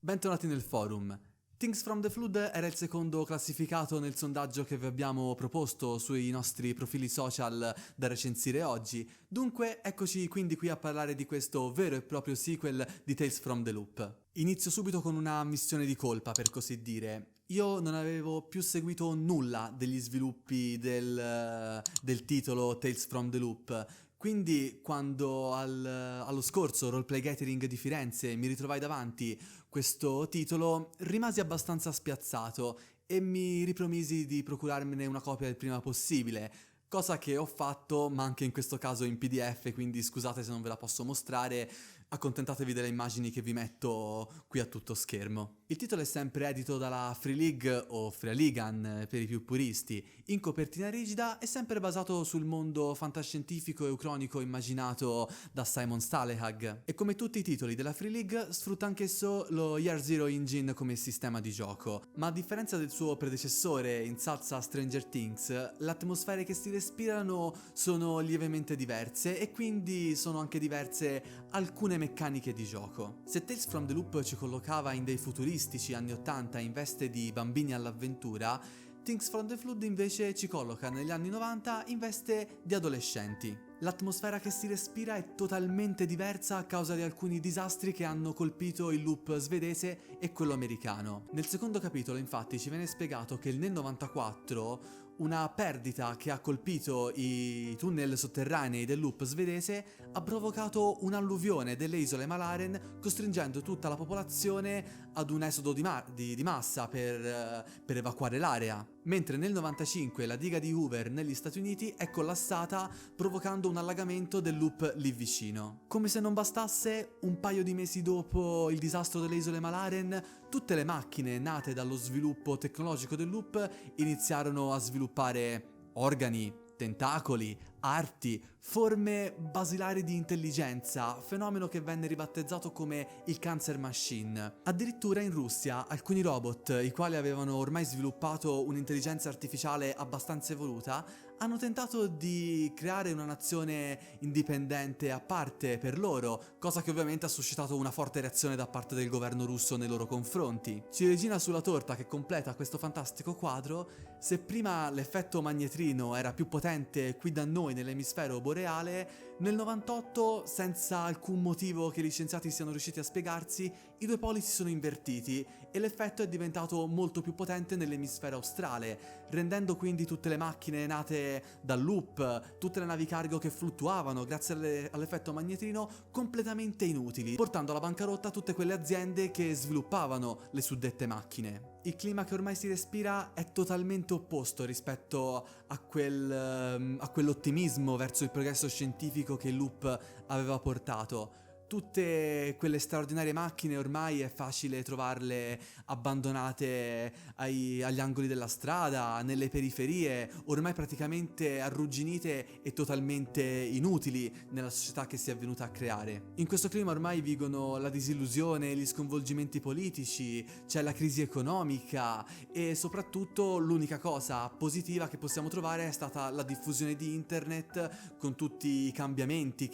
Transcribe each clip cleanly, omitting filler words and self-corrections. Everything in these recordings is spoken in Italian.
Bentornati nel forum. Things from the Flood era il secondo classificato nel sondaggio che vi abbiamo proposto sui nostri profili social da recensire oggi, dunque eccoci quindi qui a parlare di questo vero e proprio sequel di Tales from the Loop. Inizio subito con una missione di colpa, per così dire. Io non avevo più seguito nulla degli sviluppi del titolo Tales from the Loop, quindi quando allo scorso Roleplay Gathering di Firenze mi ritrovai davanti questo titolo, rimasi abbastanza spiazzato e mi ripromisi di procurarmene una copia il prima possibile, cosa che ho fatto, ma anche in questo caso in PDF, quindi scusate se non ve la posso mostrare, accontentatevi delle immagini che vi metto qui a tutto schermo. Il titolo è sempre edito dalla Free League o Freeligan per i più puristi, in copertina rigida e sempre basato sul mondo fantascientifico e ucronico immaginato da Simon Stalehag. E come tutti i titoli della Free League sfrutta anch'esso lo Year Zero Engine come sistema di gioco, ma a differenza del suo predecessore in salsa Stranger Things, le atmosfere che si respirano sono lievemente diverse e quindi sono anche diverse alcune meccaniche di gioco. Se Tales from the Loop ci collocava in dei futuristici anni 80 in veste di bambini all'avventura, Things from the Flood invece ci colloca negli anni 90 in veste di adolescenti. L'atmosfera che si respira è totalmente diversa a causa di alcuni disastri che hanno colpito il loop svedese e quello americano. Nel secondo capitolo infatti ci viene spiegato che nel 94 una perdita che ha colpito i tunnel sotterranei del loop svedese ha provocato un'alluvione delle isole Malaren, costringendo tutta la popolazione ad un esodo di massa per evacuare l'area. Mentre nel 95 la diga di Hoover negli Stati Uniti è collassata, provocando un allagamento del loop lì vicino. Come se non bastasse, un paio di mesi dopo il disastro delle isole Malaren, tutte le macchine nate dallo sviluppo tecnologico del loop iniziarono a sviluppare organi, tentacoli, arti, forme basilari di intelligenza, fenomeno che venne ribattezzato come il Cancer Machine. Addirittura in Russia alcuni robot, i quali avevano ormai sviluppato un'intelligenza artificiale abbastanza evoluta, hanno tentato di creare una nazione indipendente a parte per loro, cosa che ovviamente ha suscitato una forte reazione da parte del governo russo nei loro confronti. Ciliegina sulla torta che completa questo fantastico quadro, se prima l'effetto magnetrino era più potente qui da noi nell'emisfero boreale, nel 98, senza alcun motivo che gli scienziati siano riusciti a spiegarsi, i due poli si sono invertiti e l'effetto è diventato molto più potente nell'emisfero australe, rendendo quindi tutte le macchine nate dal loop, tutte le navi cargo che fluttuavano grazie all'effetto magnetrino completamente inutili, portando alla bancarotta tutte quelle aziende che sviluppavano le suddette macchine. Il clima che ormai si respira è totalmente opposto rispetto a quell'ottimismo verso il progresso scientifico che il loop aveva portato. Tutte quelle straordinarie macchine ormai è facile trovarle abbandonate agli angoli della strada, nelle periferie, ormai praticamente arrugginite e totalmente inutili nella società che si è venuta a creare. In questo clima ormai vigono la disillusione, gli sconvolgimenti politici, c'è la crisi economica e soprattutto l'unica cosa positiva che possiamo trovare è stata la diffusione di internet con tutti i cambiamenti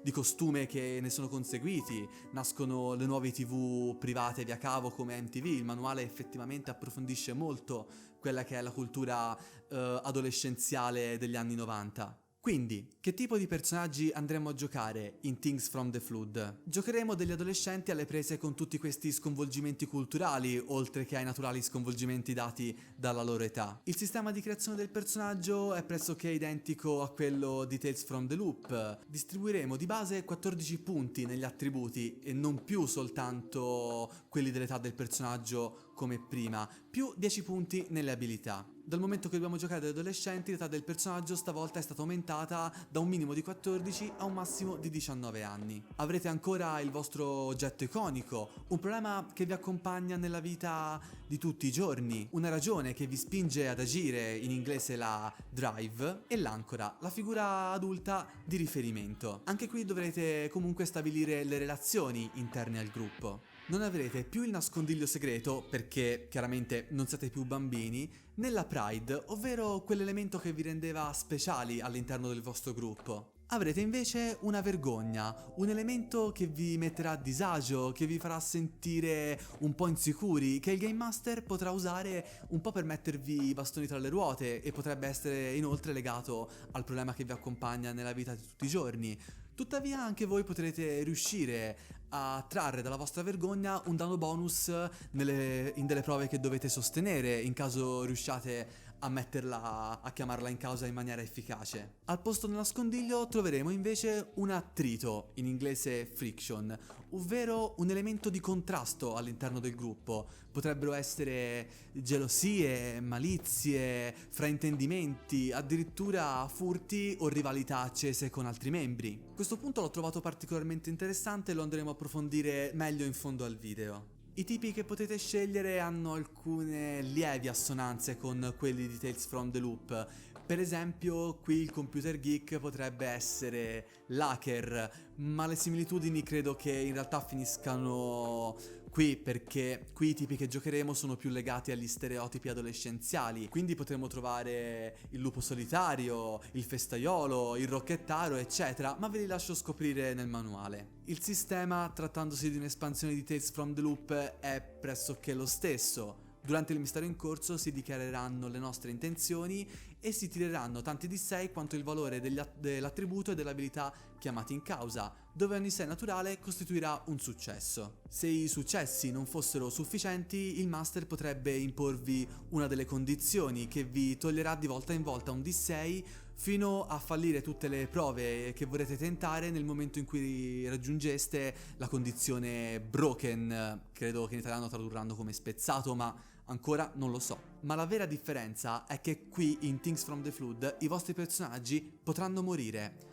di costume che ne sono conseguiti. Nascono le nuove TV private via cavo come MTV. Il manuale effettivamente approfondisce molto quella che è la cultura adolescenziale degli anni 90. Quindi, che tipo di personaggi andremo a giocare in Things from the Flood? Giocheremo degli adolescenti alle prese con tutti questi sconvolgimenti culturali, oltre che ai naturali sconvolgimenti dati dalla loro età. Il sistema di creazione del personaggio è pressoché identico a quello di Tales from the Loop. Distribuiremo di base 14 punti negli attributi e non più soltanto quelli dell'età del personaggio come prima, più 10 punti nelle abilità. Dal momento che dobbiamo giocare ad adolescenti, l'età del personaggio stavolta è stata aumentata da un minimo di 14 a un massimo di 19 anni. Avrete ancora il vostro oggetto iconico, un problema che vi accompagna nella vita di tutti i giorni, una ragione che vi spinge ad agire, in inglese la drive, e l'ancora, la figura adulta di riferimento. Anche qui dovrete comunque stabilire le relazioni interne al gruppo. Non avrete più il nascondiglio segreto, perché chiaramente non siete più bambini, né la pride, ovvero quell'elemento che vi rendeva speciali all'interno del vostro gruppo. Avrete invece una vergogna, un elemento che vi metterà a disagio, che vi farà sentire un po' insicuri, che il Game Master potrà usare un po' per mettervi i bastoni tra le ruote e potrebbe essere inoltre legato al problema che vi accompagna nella vita di tutti i giorni. Tuttavia anche voi potrete riuscire a trarre dalla vostra vergogna un danno bonus in delle prove che dovete sostenere in caso riusciate a chiamarla in causa in maniera efficace. Al posto del nascondiglio troveremo invece un attrito, in inglese friction, ovvero un elemento di contrasto all'interno del gruppo. Potrebbero essere gelosie, malizie, fraintendimenti, addirittura furti o rivalità accese con altri membri. Questo punto l'ho trovato particolarmente interessante e lo andremo a approfondire meglio in fondo al video. I tipi che potete scegliere hanno alcune lievi assonanze con quelli di Tales from the Loop. Per esempio, qui il computer geek potrebbe essere l'hacker, ma le similitudini credo che in realtà finiscano qui, perché qui i tipi che giocheremo sono più legati agli stereotipi adolescenziali, quindi potremo trovare il lupo solitario, il festaiolo, il rocchettaro, eccetera, ma ve li lascio scoprire nel manuale. Il sistema, trattandosi di un'espansione di Tales from the Loop, è pressoché lo stesso. Durante il mistero in corso si dichiareranno le nostre intenzioni e si tireranno tanti D6 quanto il valore dell'attributo e dell'abilità chiamati in causa, dove ogni 6 naturale costituirà un successo. Se i successi non fossero sufficienti, il master potrebbe imporvi una delle condizioni che vi toglierà di volta in volta un D6 fino a fallire tutte le prove che vorrete tentare nel momento in cui raggiungeste la condizione broken, credo che in italiano tradurranno come spezzato, ma ancora non lo so. Ma la vera differenza è che qui in Things from the Flood i vostri personaggi potranno morire.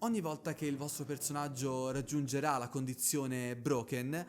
Ogni volta che il vostro personaggio raggiungerà la condizione broken,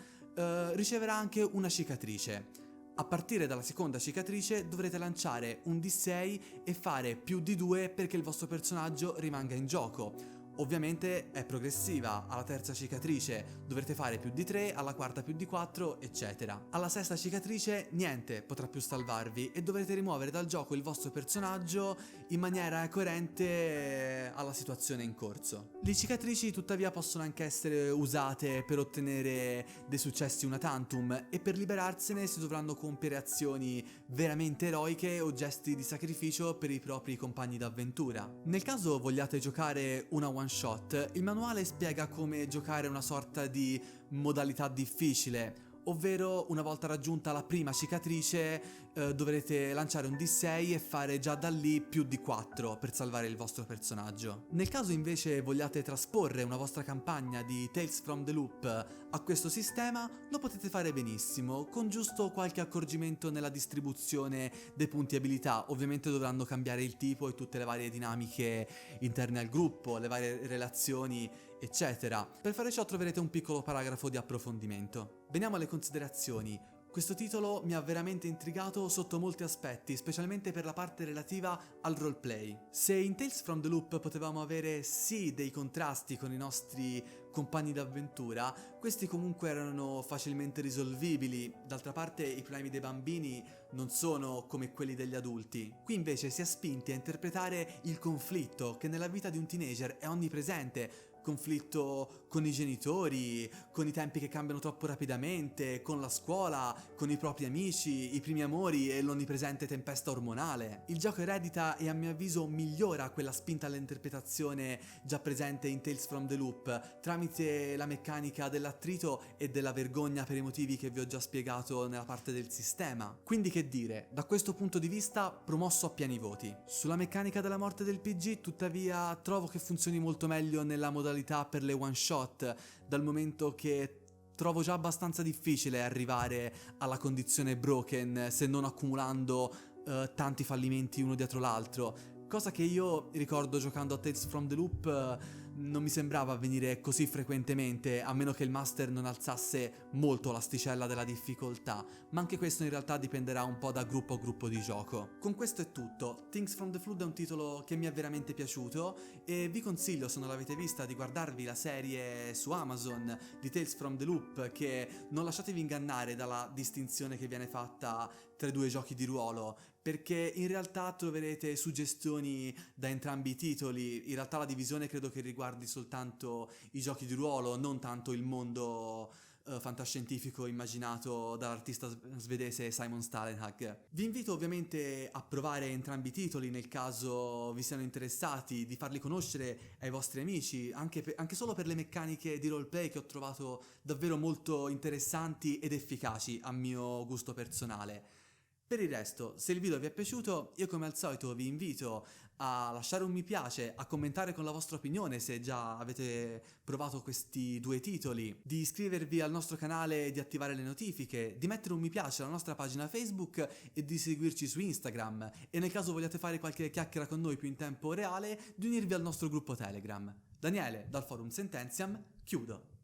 riceverà anche una cicatrice. A partire dalla seconda cicatrice dovrete lanciare un D6 e fare più di 2 perché il vostro personaggio rimanga in gioco. Ovviamente è progressiva, alla terza cicatrice dovrete fare più di 3, alla quarta più di 4, eccetera. Alla sesta cicatrice niente potrà più salvarvi e dovrete rimuovere dal gioco il vostro personaggio in maniera coerente alla situazione in corso. Le cicatrici tuttavia possono anche essere usate per ottenere dei successi una tantum e per liberarsene si dovranno compiere azioni veramente eroiche o gesti di sacrificio per i propri compagni d'avventura. Nel caso vogliate giocare una one shot, il manuale spiega come giocare una sorta di modalità difficile, ovvero una volta raggiunta la prima cicatrice dovrete lanciare un D6 e fare già da lì più di 4 per salvare il vostro personaggio. Nel caso invece vogliate trasporre una vostra campagna di Tales from the Loop a questo sistema, lo potete fare benissimo, con giusto qualche accorgimento nella distribuzione dei punti abilità. Ovviamente dovranno cambiare il tipo e tutte le varie dinamiche interne al gruppo, le varie relazioni, eccetera. Per fare ciò troverete un piccolo paragrafo di approfondimento. Veniamo alle considerazioni. Questo titolo mi ha veramente intrigato sotto molti aspetti, specialmente per la parte relativa al roleplay. Se in Tales from the Loop potevamo avere sì dei contrasti con i nostri compagni d'avventura, questi comunque erano facilmente risolvibili. D'altra parte i problemi dei bambini non sono come quelli degli adulti. Qui invece si è spinti a interpretare il conflitto che nella vita di un teenager è onnipresente. Conflitto con i genitori, con i tempi che cambiano troppo rapidamente, con la scuola, con i propri amici, i primi amori e l'onnipresente tempesta ormonale. Il gioco eredita e a mio avviso migliora quella spinta all'interpretazione già presente in Tales from the Loop tramite la meccanica dell'attrito e della vergogna per i motivi che vi ho già spiegato nella parte del sistema. Quindi che dire, da questo punto di vista promosso a pieni voti. Sulla meccanica della morte del PG tuttavia trovo che funzioni molto meglio nella modalità per le one shot, dal momento che trovo già abbastanza difficile arrivare alla condizione broken se non accumulando tanti fallimenti uno dietro l'altro, cosa che io ricordo giocando a Tales from the Loop non mi sembrava avvenire così frequentemente, a meno che il master non alzasse molto l'asticella della difficoltà, ma anche questo in realtà dipenderà un po' da gruppo a gruppo di gioco. Con questo è tutto. Things from the Flood è un titolo che mi è veramente piaciuto e vi consiglio, se non l'avete vista, di guardarvi la serie su Amazon di Tales from the Loop, che non lasciatevi ingannare dalla distinzione che viene fatta tra i due giochi di ruolo, perché in realtà troverete suggestioni da entrambi i titoli. In realtà la divisione credo che riguardi soltanto i giochi di ruolo, non tanto il mondo fantascientifico immaginato dall'artista svedese Simon Stalenhag. Vi invito ovviamente a provare entrambi i titoli nel caso vi siano interessati, di farli conoscere ai vostri amici, anche solo per le meccaniche di roleplay che ho trovato davvero molto interessanti ed efficaci a mio gusto personale. Per il resto, se il video vi è piaciuto, io come al solito vi invito a lasciare un mi piace, a commentare con la vostra opinione se già avete provato questi due titoli, di iscrivervi al nostro canale e di attivare le notifiche, di mettere un mi piace alla nostra pagina Facebook e di seguirci su Instagram, e nel caso vogliate fare qualche chiacchiera con noi più in tempo reale, di unirvi al nostro gruppo Telegram. Daniele, dal forum Sententiam, chiudo.